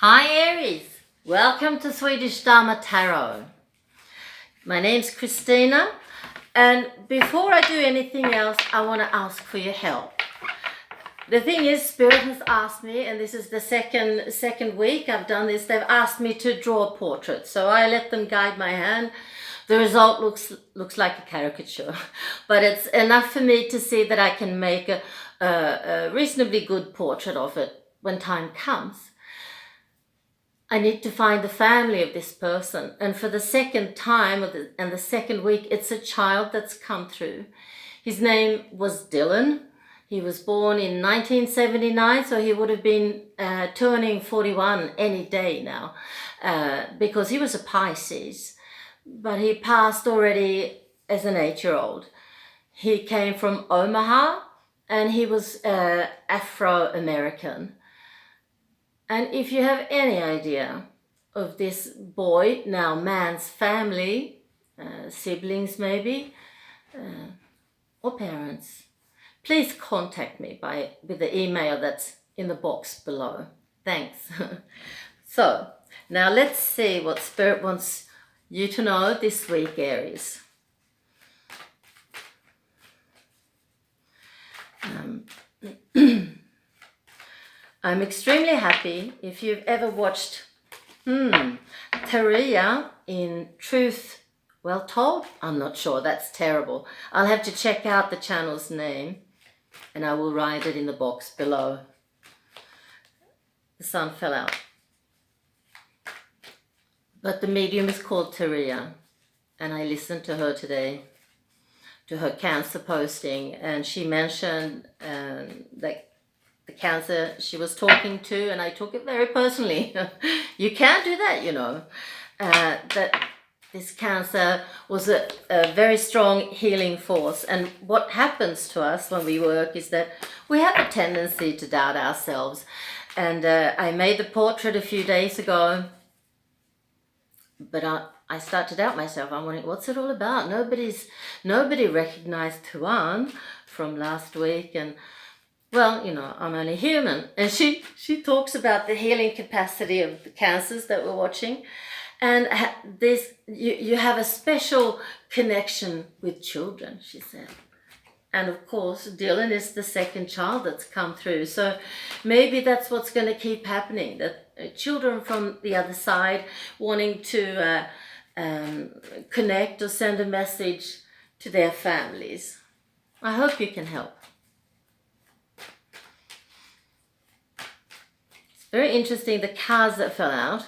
Hi Aries, welcome to Swedish Dharma Tarot. My name's Christina, and before I do anything else, I want to ask for your help. The thing is, Spirit has asked me, and this is the second week I've done this, they've asked me to draw a portrait, so I let them guide my hand. The result looks like a caricature, but it's enough for me to see that I can make a reasonably good portrait of it when time comes. I need to find the family of this person. And for the second time and the second week, it's a child that's come through. His name was Dylon. He was born in 1979, so he would have been turning 41 any day now, because he was a Pisces. But he passed already as an 8-year-old. He came from Omaha, and he was Afro-American. And if you have any idea of this boy, now man's family, siblings maybe, or parents, please contact me with the email that's in the box below. Thanks. So, now let's see what Spirit wants you to know this week, Aries. I'm extremely happy if you've ever watched Taurean in Truth Well Told. I'm not sure, that's terrible. I'll have to check out the channel's name and I will write it in the box below. The sun fell out. But the medium is called Taurean, and I listened to her today, to her Cancer posting, and she mentioned that the Cancer she was talking to, and I took it very personally. You can't do that, you know. That this Cancer was a very strong healing force. And what happens to us when we work is that we have a tendency to doubt ourselves. And I made the portrait a few days ago, but I start to doubt myself. I'm wondering, what's it all about? Nobody recognized Tuan from last week, and well, you know, I'm only human. And she talks about the healing capacity of the Cancers that we're watching. And you have a special connection with children, she said. And of course, Dylon is the second child that's come through. So maybe that's what's going to keep happening, that children from the other side wanting to connect or send a message to their families. I hope you can help. Very interesting, the cards that fell out.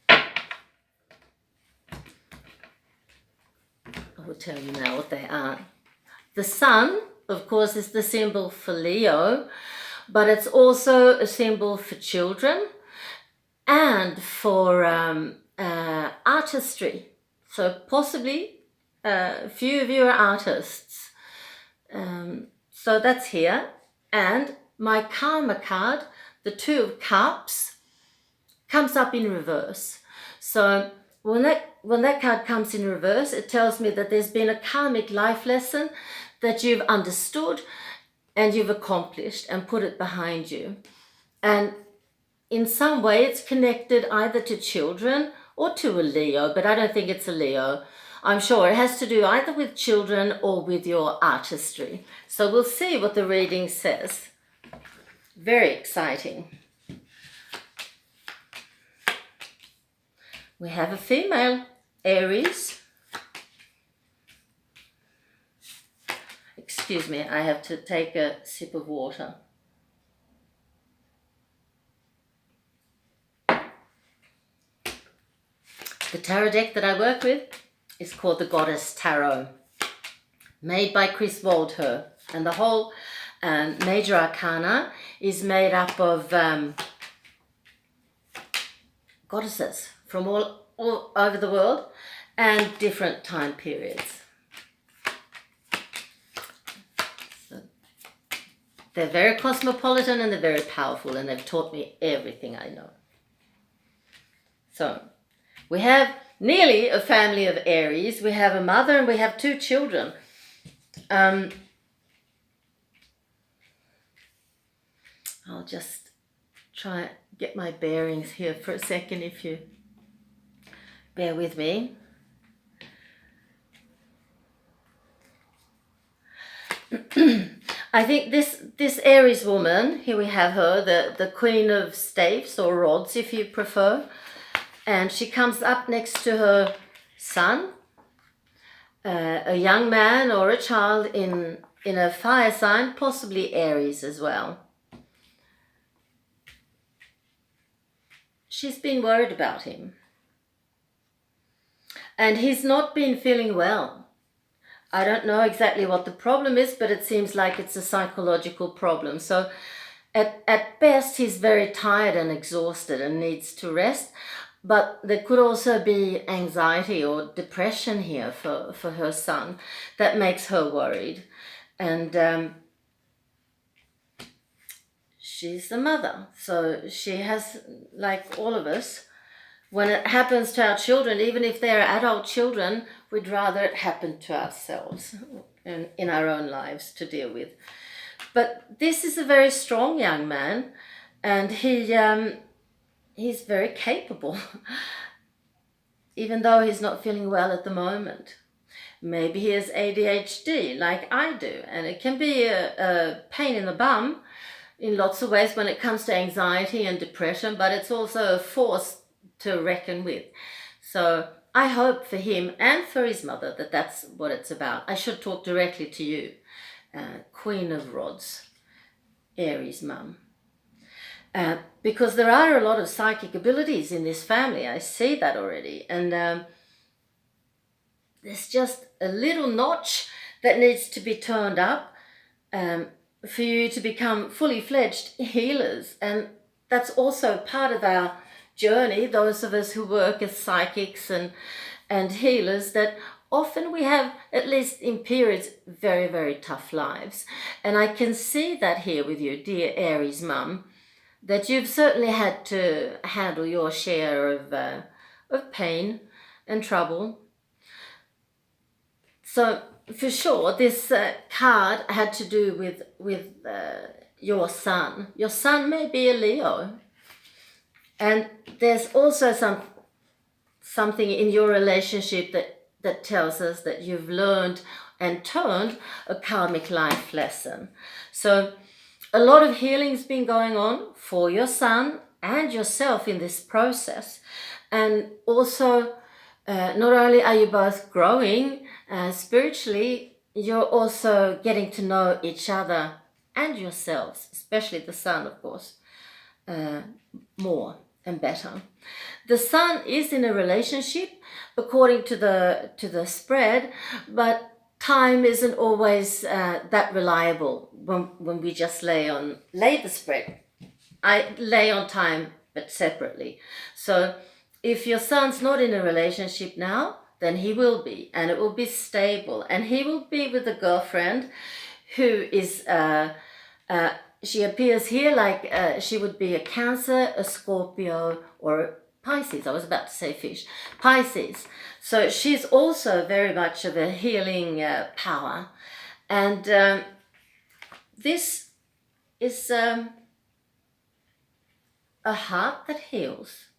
I will tell you now what they are. The sun, of course, is the symbol for Leo, but it's also a symbol for children and for artistry. So possibly a few of you are artists. So that's here. And my Karma card, the Two of Cups, comes up in reverse. So when that card comes in reverse, it tells me that there's been a karmic life lesson that you've understood and you've accomplished and put it behind you. And in some way it's connected either to children or to a Leo, but I don't think it's a Leo. I'm sure it has to do either with children or with your artistry. So we'll see what the reading says. Very exciting. We have a female, Aries. Excuse me, I have to take a sip of water. The tarot deck that I work with is called the Goddess Tarot, made by Chris Waldher, and the whole major arcana is made up of goddesses from all over the world and different time periods. So they're very cosmopolitan and they're very powerful, and they've taught me everything I know. So we have nearly a family of Aries. We have a mother and we have 2 children. I'll just try and get my bearings here for a second, if you bear with me. I think this Aries woman, here we have her, the Queen of Staves, or Rods if you prefer, and she comes up next to her son, a young man or a child in a fire sign, possibly Aries as well. She's been worried about him, and he's not been feeling well. I don't know exactly what the problem is, but it seems like it's a psychological problem. So at best, he's very tired and exhausted and needs to rest. But there could also be anxiety or depression here for her son that makes her worried. And she's the mother. So she has, like all of us, when it happens to our children, even if they're adult children, we'd rather it happen to ourselves in our own lives to deal with. But this is a very strong young man, and he's very capable, even though he's not feeling well at the moment. Maybe he has ADHD like I do, and it can be a pain in the bum in lots of ways when it comes to anxiety and depression, but it's also a force to reckon with. So I hope for him and for his mother that that's what it's about. I should talk directly to you, Queen of Rods, Aries mum. Because there are a lot of psychic abilities in this family. I see that already. And there's just a little notch that needs to be turned up for you to become fully fledged healers. And that's also part of our journey, those of us who work as psychics and healers, that often we have, at least in periods, very, very tough lives. And I can see that here with you, dear Aries mum, that you've certainly had to handle your share of pain and trouble. So for sure, this card had to do with your son. Your son may be a Leo. And there's also something in your relationship that tells us that you've learned and turned a karmic life lesson. So a lot of healing's been going on for your son and yourself in this process. And also, not only are you both growing spiritually, you're also getting to know each other and yourselves, especially the son, of course, more and better. The sun is in a relationship according to the spread, but time isn't always that reliable when we just lay the spread. I lay on time, but separately. So if your son's not in a relationship now, then he will be, and it will be stable, and he will be with a girlfriend who is she appears here like she would be a Cancer, a Scorpio, or a Pisces. I was about to say fish. Pisces. So she's also very much of a healing power. And this is a heart that heals.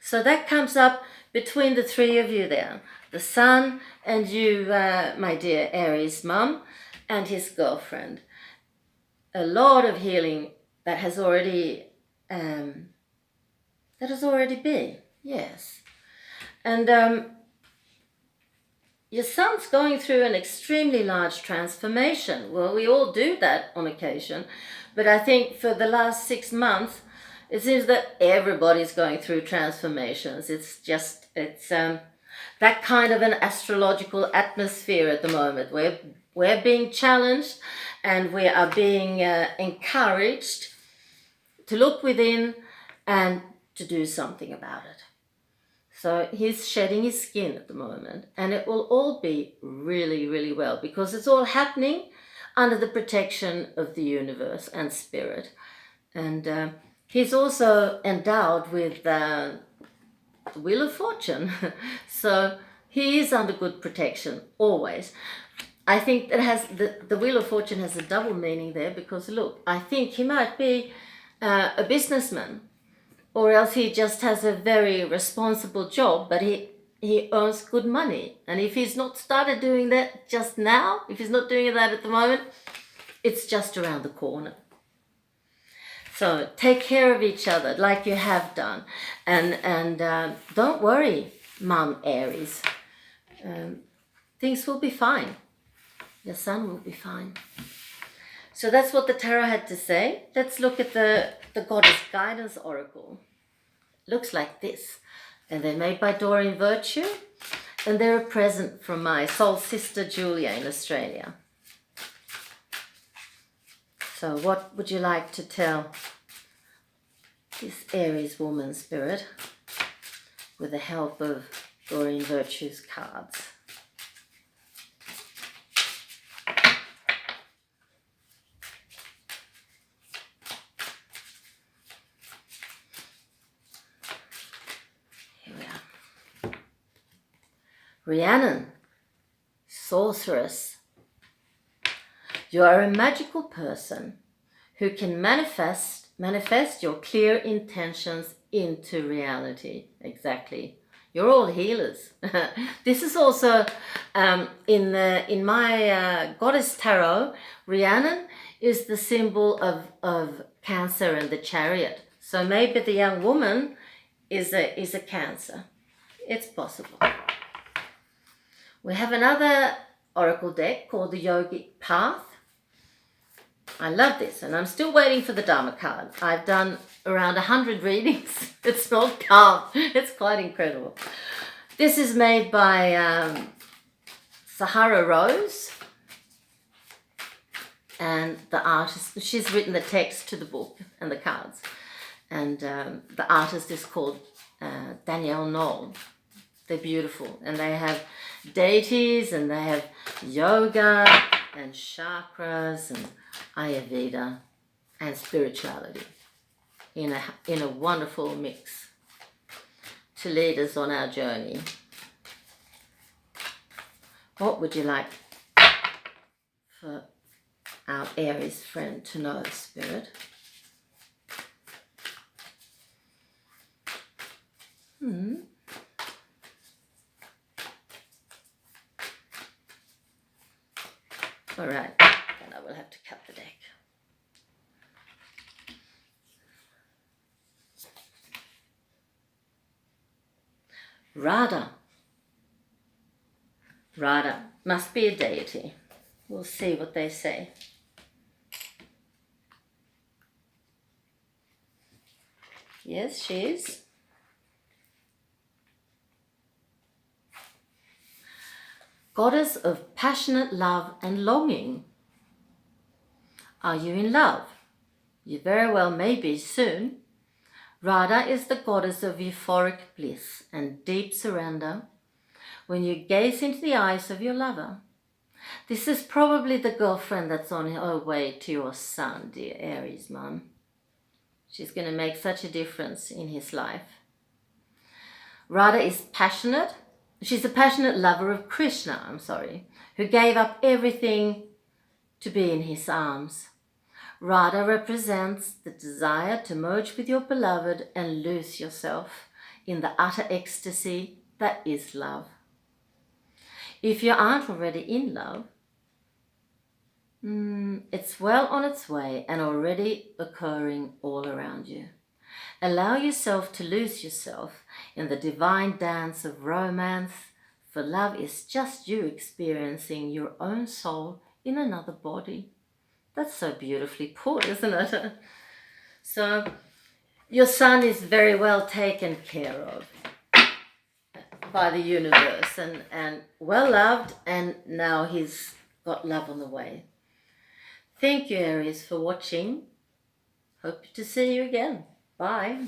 So that comes up between the three of you there. The sun and you, my dear Aries mum, and his girlfriend. A lot of healing that has already been, yes. And your son's going through an extremely large transformation. Well, we all do that on occasion, but I think for the last 6 months, it seems that everybody's going through transformations. It's that kind of an astrological atmosphere at the moment. We're being challenged, and we are being encouraged to look within and to do something about it. So he's shedding his skin at the moment, and it will all be really, really well, because it's all happening under the protection of the universe and spirit. And he's also endowed with the Wheel of Fortune. So he is under good protection, always. I think it has the Wheel of Fortune has a double meaning there, because look, I think he might be a businessman, or else he just has a very responsible job, but he earns good money. And if he's not started doing that just now, if he's not doing that at the moment, it's just around the corner. So take care of each other like you have done. And don't worry, Mum Aries. Things will be fine. Your son will be fine. So that's what the tarot had to say. Let's look at the Goddess Guidance Oracle. Looks like this. And they're made by Dorian Virtue. And they're a present from my soul sister Julia in Australia. So what would you like to tell this Aries woman spirit with the help of Dorian Virtue's cards? Here we are. Rhiannon, sorceress. You are a magical person who can manifest your clear intentions into reality. Exactly. You're all healers. This is also in my Goddess Tarot. Rhiannon is the symbol of Cancer and the Chariot. So maybe the young woman is a Cancer. It's possible. We have another oracle deck called the Yogic Path. I love this, and I'm still waiting for the Dharma card. I've done around 100 readings. It's not calm. It's quite incredible. This is made by Sahara Rose, and the artist, she's written the text to the book and the cards, and the artist is called Danielle Knoll. They're beautiful, and they have deities, and they have yoga and chakras and Ayurveda and spirituality in a wonderful mix to lead us on our journey. What would you like for our Aries friend to know, Spirit? All right, then I will have to cut the deck. Radha. Radha must be a deity. We'll see what they say. Yes, she is. Goddess of passionate love and longing. Are you in love? You very well may be soon. Radha is the goddess of euphoric bliss and deep surrender when you gaze into the eyes of your lover. This is probably the girlfriend that's on her way to your son, dear Aries mum. She's going to make such a difference in his life. Radha is passionate. She's a passionate lover of Krishna, who gave up everything to be in his arms. Radha represents the desire to merge with your beloved and lose yourself in the utter ecstasy that is love. If you aren't already in love, it's well on its way and already occurring all around you. Allow yourself to lose yourself in the divine dance of romance, for love is just you experiencing your own soul in another body. That's so beautifully put, isn't it? So your son is very well taken care of by the universe and well loved, and now he's got love on the way. Thank you, Aries, for watching. Hope to see you again. Bye.